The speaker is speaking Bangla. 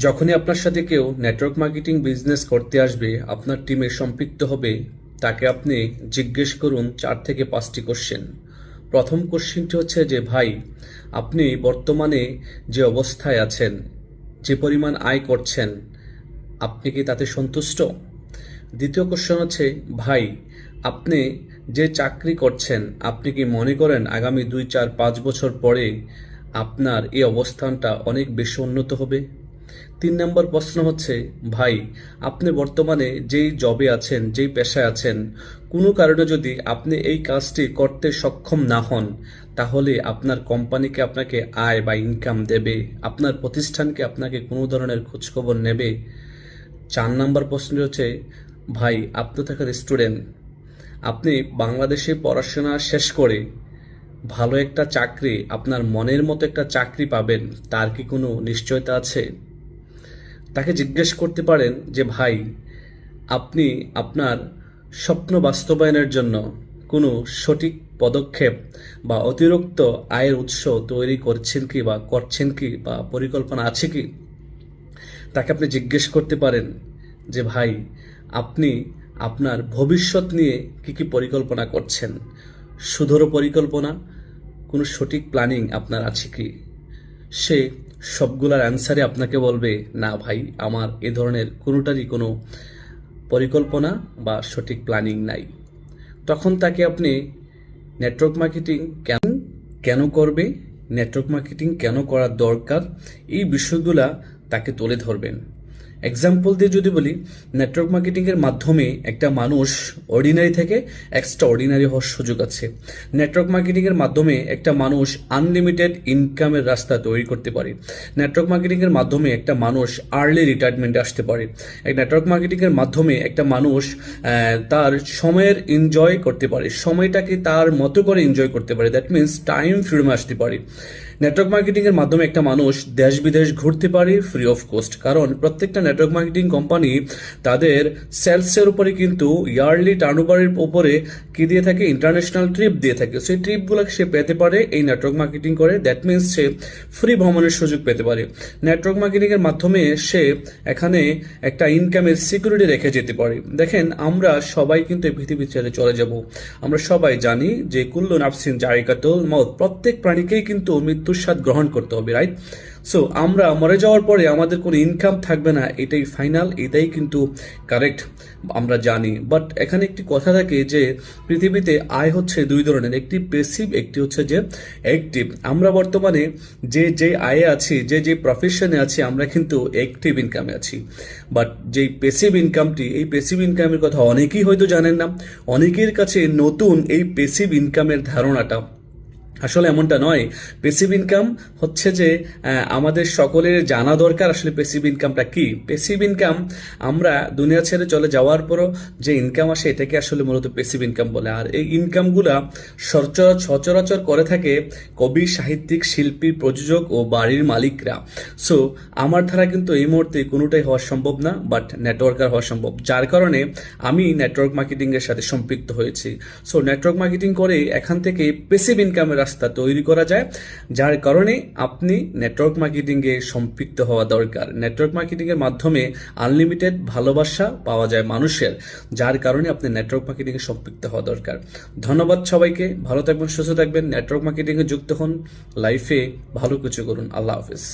যখনই আপনার সাথে কেউ নেটওয়ার্ক মার্কেটিং বিজনেস করতে আসবে, আপনার টিমে সম্পৃক্ত হবে, তাকে আপনি জিজ্ঞেস করুন 4 থেকে 5টি কোশ্চেন। প্রথম কোশ্চেনটি হচ্ছে যে ভাই, আপনি বর্তমানে যে অবস্থায় আছেন, যে পরিমাণ আয় করছেন, আপনি কি তাতে সন্তুষ্ট? দ্বিতীয় কোশ্চেন হচ্ছে ভাই, আপনি যে চাকরি করছেন, আপনি কি মনে করেন আগামী 2, 4, 5 বছর পরে আপনার এই অবস্থানটা অনেক বেশি উন্নত হবে? 3 নম্বর প্রশ্ন হচ্ছে ভাই, আপনি বর্তমানে যেই জবে আছেন, যেই পেশায় আছেন, কোনো কারণে যদি আপনি এই কাজটি করতে সক্ষম না হন, তাহলে আপনার কোম্পানিকে আপনাকে আয় বা ইনকাম দেবে? আপনার প্রতিষ্ঠানকে আপনাকে কোনো ধরনের খোঁজখবর নেবে? 4 নম্বর প্রশ্ন হচ্ছে ভাই, আপনি তো একটা স্টুডেন্ট, আপনি বাংলাদেশে পড়াশোনা শেষ করে ভালো একটা চাকরি, আপনার মনের মতো একটা চাকরি পাবেন, তার কি কোনো নিশ্চয়তা আছে? তাকে জিজ্ঞেস করতে পারেন যে ভাই, আপনি আপনার স্বপ্ন বাস্তবায়নের জন্য কোনো সঠিক পদক্ষেপ বা অতিরিক্ত আয়ের উৎস তৈরি করছেন কি বা করছেন কি বা পরিকল্পনা আছে কি? তাকে আপনি জিজ্ঞেস করতে পারেন যে ভাই, আপনি আপনার ভবিষ্যৎ নিয়ে কি কি পরিকল্পনা করছেন? সুদূর পরিকল্পনা, কোনো সঠিক প্ল্যানিং আপনার আছে কি? সে সবগুলার অ্যান্সারে আপনাকে বলবে না ভাই, আমার এ ধরনের কোনোটারই কোনো পরিকল্পনা বা সঠিক প্ল্যানিং নাই। তখন তাকে আপনি নেটওয়ার্ক মার্কেটিং কেন কেন করবে, নেটওয়ার্ক মার্কেটিং কেন করার দরকার, এই বিষয়গুলা তাকে তুলে ধরবেন। এক্সাম্পল দিয়ে যদি বলি, নেটওয়ার্ক মার্কেটিংয়ের মাধ্যমে একটা মানুষ অর্ডিনারি থেকে এক্সট্রা অর্ডিনারি হওয়ার সুযোগ আছে। নেটওয়ার্ক মার্কেটিংয়ের মাধ্যমে একটা মানুষ আনলিমিটেড ইনকামের রাস্তা তৈরি করতে পারে। নেটওয়ার্ক মার্কেটিংয়ের মাধ্যমে একটা মানুষ আর্লি রিটায়ারমেন্টে আসতে পারে। এক নেটওয়ার্ক মার্কেটিংয়ের মাধ্যমে একটা মানুষ তার সময়ের এনজয় করতে পারে, সময়টাকে তার মতো করে এনজয় করতে পারে, দ্যাট মিনস টাইম ফ্রিডমে আসতে পারে। নেটওয়ার্ক মার্কেটিংয়ের মাধ্যমে একটা মানুষ দেশ বিদেশ ঘুরতে পারে ফ্রি অফ কস্ট, কারণ প্রত্যেকটা নেটওয়ার্ক মার্কেটিং কোম্পানি তাদের সেলসের উপরে কিন্তু ইয়ারলি টার্নওভারের উপরে কি দিয়ে থাকে, ইন্টারন্যাশনাল ট্রিপ দিয়ে থাকে। সেই ট্রিপগুলো সে পেতে পারে এই নেটওয়ার্ক মার্কেটিং করে, দ্যাট মিনস সে ফ্রি ভ্রমণের সুযোগ পেতে পারে। নেটওয়ার্ক মার্কেটিংয়ের মাধ্যমে সে এখানে একটা ইনকামের সিকিউরিটি রেখে যেতে পারে। দেখেন, আমরা সবাই কিন্তু এই পৃথিবী ছেড়ে চলে যাব। আমরা সবাই জানি যে কুল্লু নাফসিন জায়গাতুল মউত, প্রত্যেক প্রাণীকেই কিন্তু মৃত্যুর স্বাদ গ্রহণ করতে হবে, রাইট? সো আমরা মরে যাওয়ার পরে আমাদের কোনো ইনকাম থাকবে না, এটাই ফাইনাল, এটাই কিন্তু কারেক্ট, আমরা জানি। বাট এখানে একটি কথা থাকে যে পৃথিবীতে আয় হচ্ছে 2 ধরনের, একটি পেসিভ, একটি হচ্ছে যে অ্যাক্টিভ। আমরা বর্তমানে যে আয়ে আছি, যে প্রফেশনে আছি, আমরা কিন্তু অ্যাক্টিভ ইনকামে আছি। বাট যেই পেসিভ ইনকামটি, এই পেসিভ ইনকামের কথা অনেকেই হয়তো জানেন না। অনেকের কাছে নতুন এই পেসিভ ইনকামের ধারণাটা। আসলে এমনটা নয়। পেসিভ ইনকাম হচ্ছে যে আমাদের সকলের জানা দরকার আসলে পেসিভ ইনকামটা কি। পেসিভ ইনকাম, আমরা দুনিয়া ছেড়ে চলে যাওয়ার পরও যে ইনকাম আসে, এটাকে আসলে মূলত পেসিভ ইনকাম বলে। আর এই ইনকামগুলা সচরাচর করে থাকে কবি, সাহিত্যিক, শিল্পী, প্রযোজক ও বাড়ির মালিকরা। সো আমার দ্বারা কিন্তু এই মুহূর্তে কোনোটাই হওয়া সম্ভব না, বাট নেটওয়ার্কার হওয়া সম্ভব, যার কারণে আমি নেটওয়ার্ক মার্কেটিংয়ের সাথে সম্পৃক্ত হয়েছি। সো নেটওয়ার্ক মার্কেটিং করে এখান থেকে পেসিভ ইনকামের রাস্তা তৈরি করা যায়, যার কারণে আপনি নেটওয়ার্ক মার্কেটিংয়ে সম্পৃক্ত হওয়া দরকার। নেটওয়ার্ক মার্কেটিংয়ের মাধ্যমে আনলিমিটেড ভালোবাসা পাওয়া যায় মানুষের, যার কারণে আপনি নেটওয়ার্ক মার্কেটিংয়ে সম্পৃক্ত হওয়া দরকার। ধন্যবাদ সবাইকে, ভালো থাকবেন, সুস্থ থাকবেন, নেটওয়ার্ক মার্কেটিংয়ে যুক্ত হন, লাইফে ভালো কিছু করুন। আল্লাহ হাফিজ।